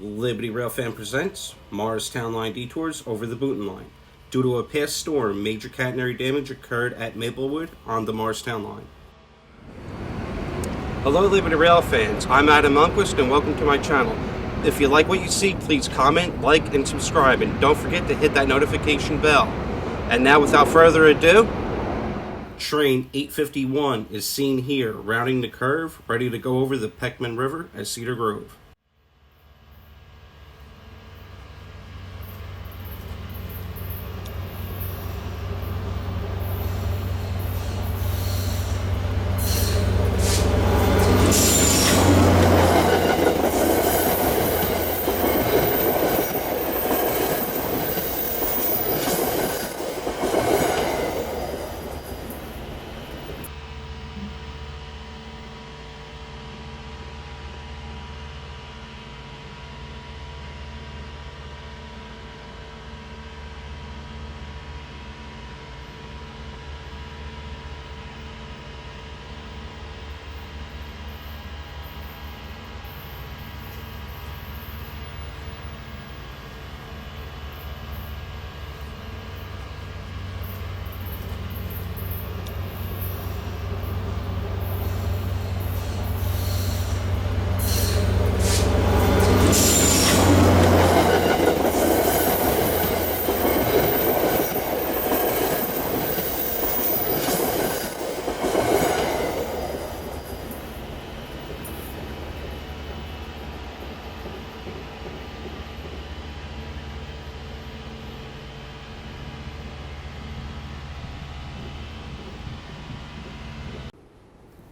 Liberty Railfan presents Morristown Line Detours over the Boonton Line. Due to a past storm, major catenary damage occurred at Maplewood on the Morristown Line. Hello Liberty Rail fans, I'm Adam Lundquist and welcome to my channel. If you like what you see, please comment, like, and subscribe, and don't forget to hit that notification bell. And now without further ado, Train 851 is seen here, rounding the curve, ready to go over the Peckman River at Cedar Grove.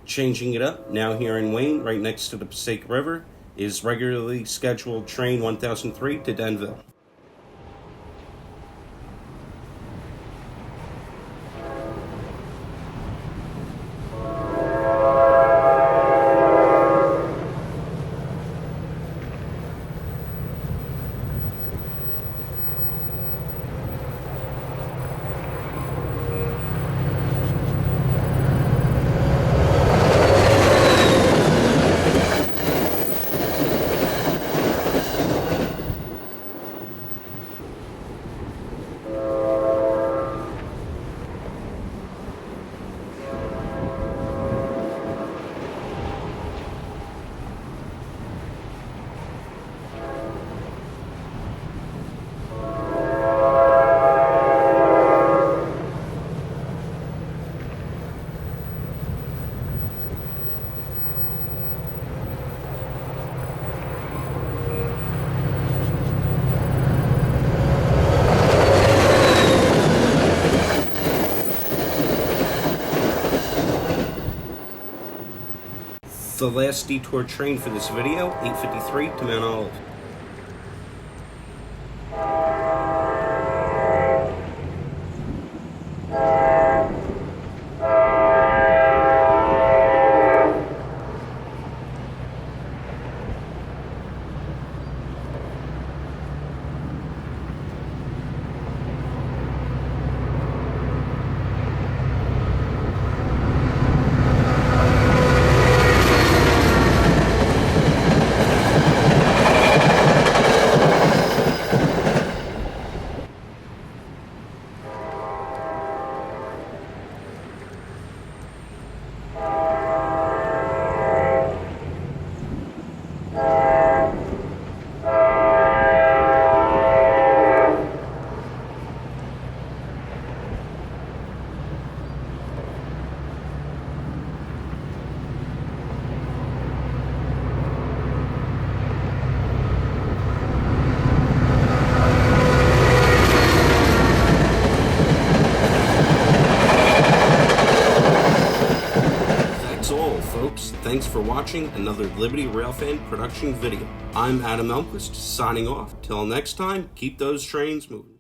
Changing it up, now here in Wayne, right next to the Passaic River, is regularly scheduled train 1003 to Denville. The last detour train for this video, 853 to Mount Olive. Folks, thanks for watching another Liberty Railfan production video. I'm Adam Lundquist, signing off. Till next time, keep those trains moving.